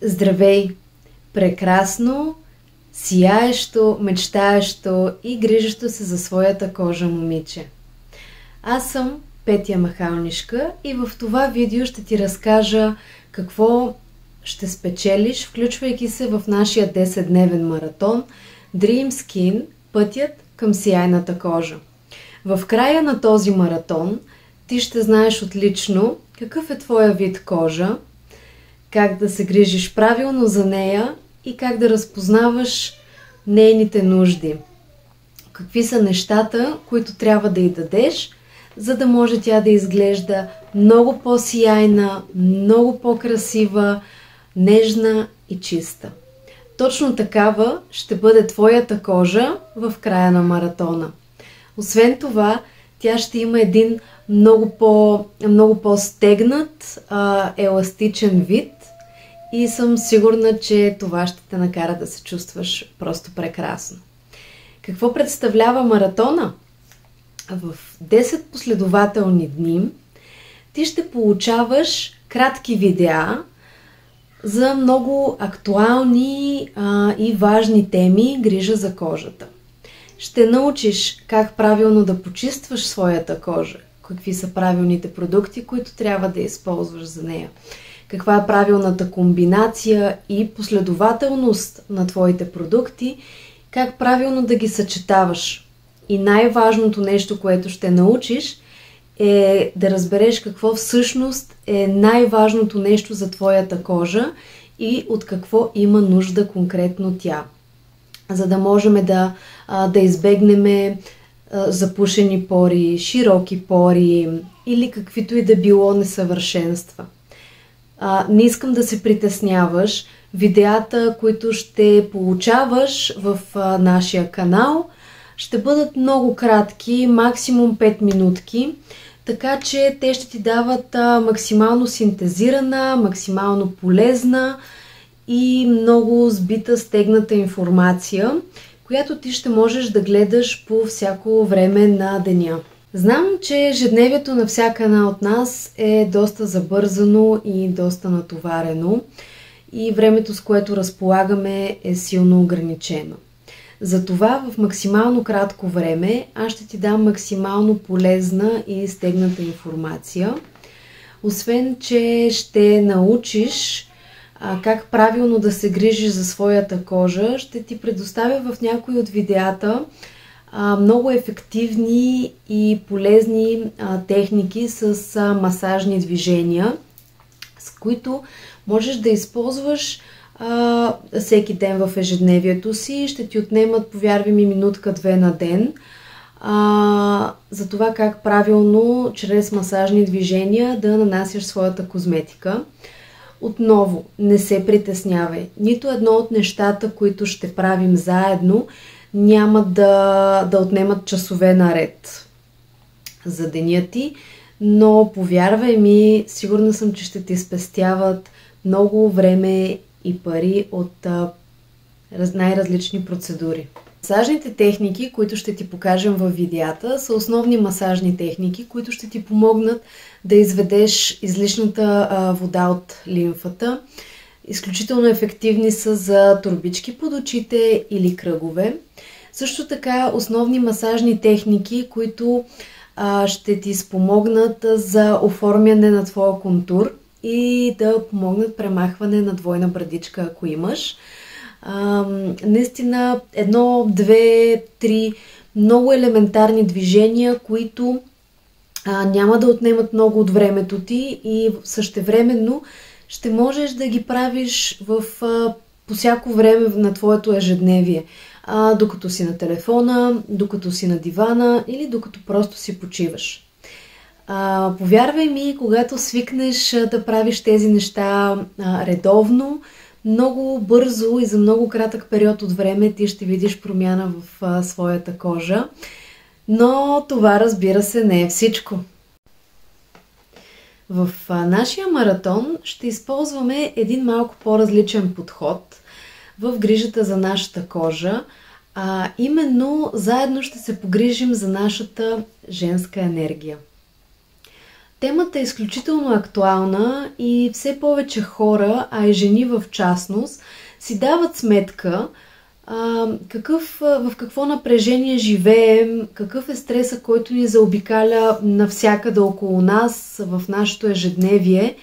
Здравей! Прекрасно, сияещо, мечтаещо и грижащо се за своята кожа момиче. Аз съм Петя Махалнишка и в това видео ще ти разкажа какво ще спечелиш, включвайки се в нашия 10-дневен маратон Dream Skin – пътят към сияйната кожа. В края на този маратон ти ще знаеш отлично какъв е твоя вид кожа, как да се грижиш правилно за нея и как да разпознаваш нейните нужди. Какви са нещата, които трябва да й дадеш, за да може тя да изглежда много по-сияйна, много по-красива, нежна и чиста. Точно такава ще бъде твоята кожа в края на маратона. Освен това, тя ще има един много по-стегнат, еластичен вид и съм сигурна, че това ще те накара да се чувстваш просто прекрасно. Какво представлява маратона? В 10 последователни дни ти ще получаваш кратки видеа за много актуални и важни теми грижа за кожата. Ще научиш как правилно да почистваш своята кожа, какви са правилните продукти, които трябва да използваш за нея, каква е правилната комбинация и последователност на твоите продукти, как правилно да ги съчетаваш. И най-важното нещо, което ще научиш, е да разбереш какво всъщност е най-важното нещо за твоята кожа и от какво има нужда конкретно тя, за да можем да избегнем запушени пори, широки пори или каквито и да било несъвършенства. Не искам да се притесняваш. Видеята, които ще получаваш в нашия канал, ще бъдат много кратки, максимум 5 минутки, така че те ще ти дават максимално синтезирана, максимално полезна и много сбита, стегната информация, която ти ще можеш да гледаш по всяко време на деня. Знам, че ежедневието на всяка една от нас е доста забързано и доста натоварено и времето, с което разполагаме, е силно ограничено. Затова в максимално кратко време аз ще ти дам максимално полезна и стегната информация. Освен, че ще научиш как правилно да се грижиш за своята кожа, ще ти предоставя в някои от видеята много ефективни и полезни техники с масажни движения, с които можеш да използваш всеки ден в ежедневието си. Ще ти отнемат, повярвай ми, минутка-две на ден. За това как правилно, чрез масажни движения, да нанасяш своята козметика. Отново, не се притеснявай. Нито едно от нещата, които ще правим заедно, няма да отнемат часове наред за деня ти, но повярвай ми, сигурна съм, че ще ти спестяват много време и пари от най-различни процедури. Масажните техники, които ще ти покажем във видеята, са основни масажни техники, които ще ти помогнат да изведеш излишната вода от лимфата. Изключително ефективни са за торбички под очите или кръгове. Също така основни масажни техники, които ще ти спомогнат за оформяне на твоя контур и да помогнат премахване на двойна брадичка, ако имаш. Наистина 1, 2, 3 много елементарни движения, които няма да отнемат много от времето ти и същевременно ще можеш да ги правиш по всяко време на твоето ежедневие. Докато си на телефона, докато си на дивана или докато просто си почиваш. Повярвай ми, когато свикнеш да правиш тези неща редовно, много бързо и за много кратък период от време ти ще видиш промяна в своята кожа. Но това, разбира се, не е всичко. В нашия маратон ще използваме един малко по-различен подход в грижата за нашата кожа, именно заедно ще се погрижим за нашата женска енергия. Темата е изключително актуална и все повече хора, а и жени в частност, си дават сметка в какво напрежение живеем, какъв е стреса, който ни заобикаля навсякъде около нас, в нашето ежедневие.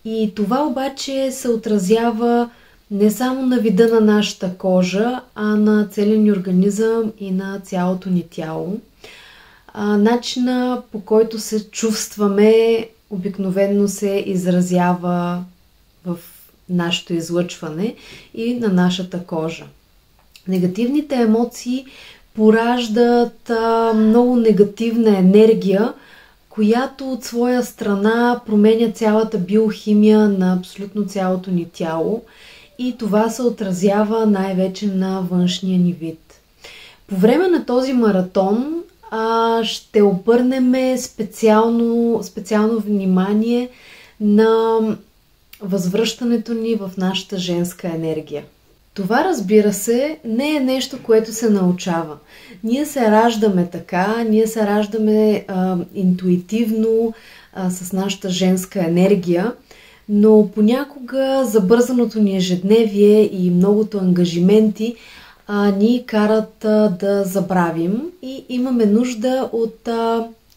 И това обаче се отразява не само на вида на нашата кожа, а на целия ни организъм и на цялото ни тяло. Начина, по който се чувстваме, обикновено се изразява в нашето излъчване и на нашата кожа. Негативните емоции пораждат много негативна енергия, която от своя страна променя цялата биохимия на абсолютно цялото ни тяло и това се отразява най-вече на външния ни вид. По време на този маратон ще обърнем специално внимание на възвръщането ни в нашата женска енергия. Това, разбира се, не е нещо, което се научава. Ние се раждаме така, ние се раждаме интуитивно с нашата женска енергия, но понякога забързаното ни ежедневие и многото ангажименти ни карат да забравим и имаме нужда от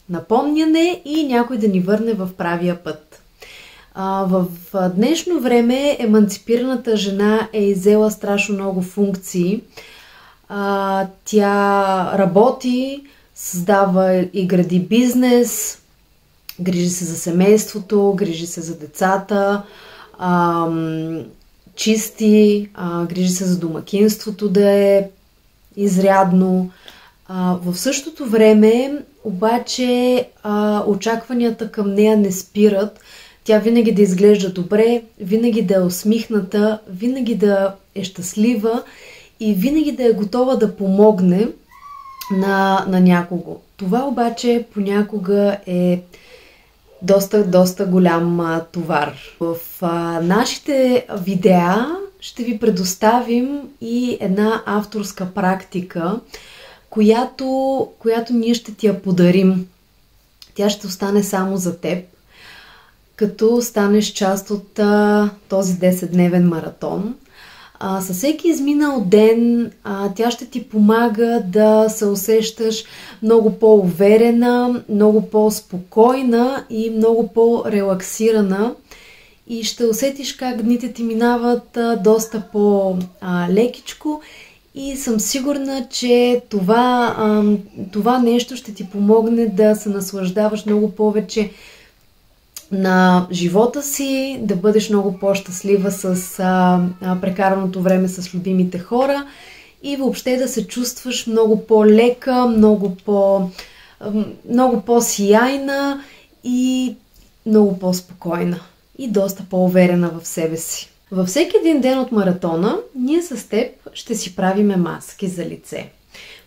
напомняне и някой да ни върне в правия път. В днешно време еманципираната жена е иззела страшно много функции. Тя работи, създава и гради бизнес, грижи се за семейството, грижи се за децата, чисти, грижи се за домакинството да е изрядно. В същото време обаче очакванията към нея не спират. Тя винаги да изглежда добре, винаги да е усмихната, винаги да е щастлива и винаги да е готова да помогне на някого. Това обаче понякога е доста голям товар. В нашите видеа ще ви предоставим и една авторска практика, която ние ще ти я подарим. Тя ще остане само за теб, като станеш част от този 10-дневен маратон. Със всеки изминал ден тя ще ти помага да се усещаш много по-уверена, много по-спокойна и много по-релаксирана и ще усетиш как дните ти минават доста по-лекичко и съм сигурна, че това нещо ще ти помогне да се наслаждаваш много повече на живота си, да бъдеш много по-щастлива с прекараното време с любимите хора и въобще да се чувстваш много по-лека, много по-сияйна и много по-спокойна и доста по-уверена в себе си. Във всеки един ден от маратона ние с теб ще си правиме маски за лице,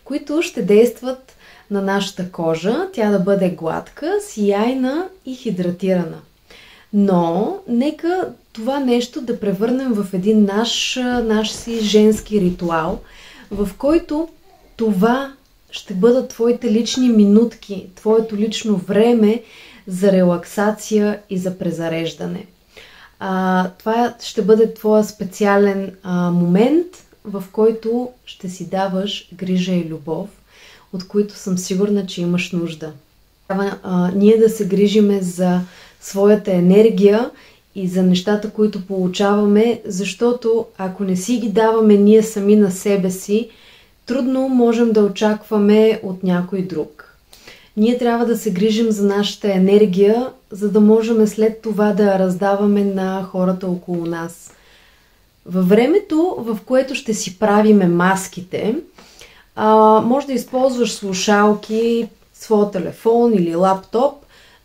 които ще действат на нашата кожа, тя да бъде гладка, сияйна и хидратирана. Но нека това нещо да превърнем в един наш си женски ритуал, в който това ще бъдат твоите лични минутки, твоето лично време за релаксация и за презареждане. Това ще бъде твоя специален момент, в който ще си даваш грижа и любов, от които съм сигурна, че имаш нужда. Трябва ние да се грижиме за своята енергия и за нещата, които получаваме, защото ако не си ги даваме ние сами на себе си, трудно можем да очакваме от някой друг. Ние трябва да се грижим за нашата енергия, за да можем след това да я раздаваме на хората около нас. Във времето, в което ще си правиме маските, може да използваш слушалки, своя телефон или лаптоп,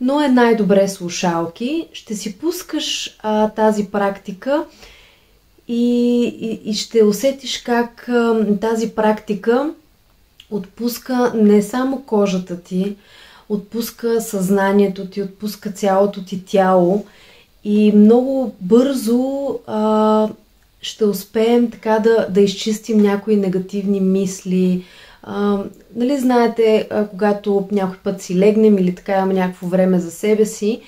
но е най-добре слушалки. Ще си пускаш тази практика и ще усетиш как тази практика отпуска не само кожата ти, отпуска съзнанието ти, отпуска цялото ти тяло и много бързо ще успеем така да изчистим някои негативни мисли, Нали знаете, когато някой път си легнем или така имаме някакво време за себе си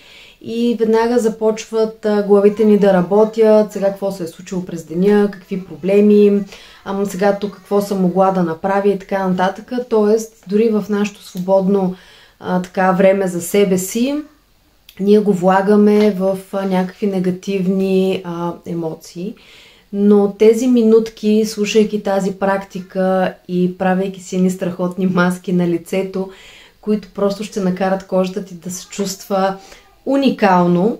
и веднага започват главите ни да работят, сега какво се е случило през деня, какви проблеми, сега тук какво съм могла да направя и така нататък. Тоест, дори в нашето свободно така време за себе си, ние го влагаме в някакви негативни емоции. Но тези минутки, слушайки тази практика и правейки си едни страхотни маски на лицето, които просто ще накарат кожата ти да се чувства уникално,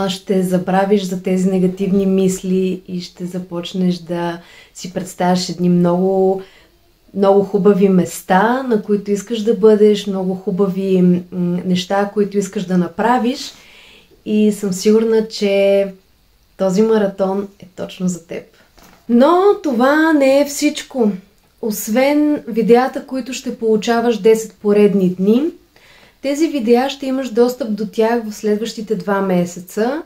ще забравиш за тези негативни мисли и ще започнеш да си представяш едни много, много хубави места, на които искаш да бъдеш, много хубави неща, които искаш да направиш, и съм сигурна, че този маратон е точно за теб. Но това не е всичко. Освен видеята, които ще получаваш 10 поредни дни, тези видеа ще имаш достъп до тях в следващите 2 месеца.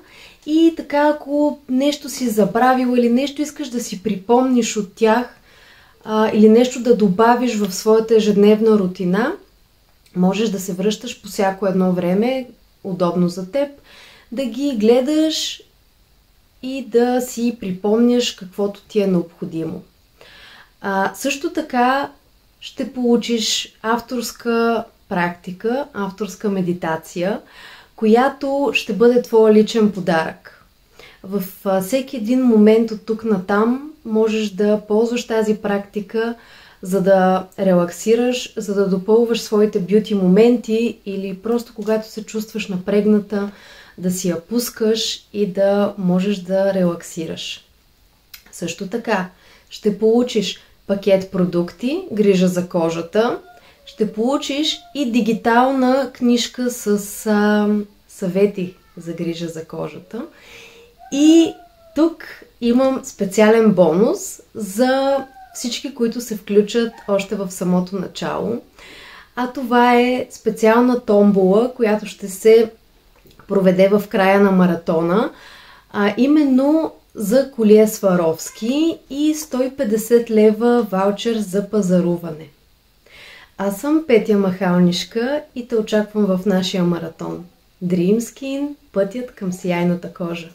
И така, ако нещо си забравил или нещо искаш да си припомниш от тях, или нещо да добавиш в своята ежедневна рутина, можеш да се връщаш по всяко едно време, удобно за теб, да ги гледаш и да си припомняш каквото ти е необходимо. Също така ще получиш авторска практика, авторска медитация, която ще бъде твой личен подарък. В всеки един момент от тук натам можеш да ползваш тази практика, за да релаксираш, за да допълваш своите бюти моменти или просто когато се чувстваш напрегната, да си я пускаш и да можеш да релаксираш. Също така ще получиш пакет продукти, грижа за кожата, ще получиш и дигитална книжка с съвети за грижа за кожата. И тук имам специален бонус за всички, които се включат още в самото начало. А това е специална томбола, която ще се проведе в края на маратона, именно за колие Сваровски и 150 лева ваучер за пазаруване. Аз съм Петя Махалнишка и те очаквам в нашия маратон. Dream Skin – пътят към сияйната кожа.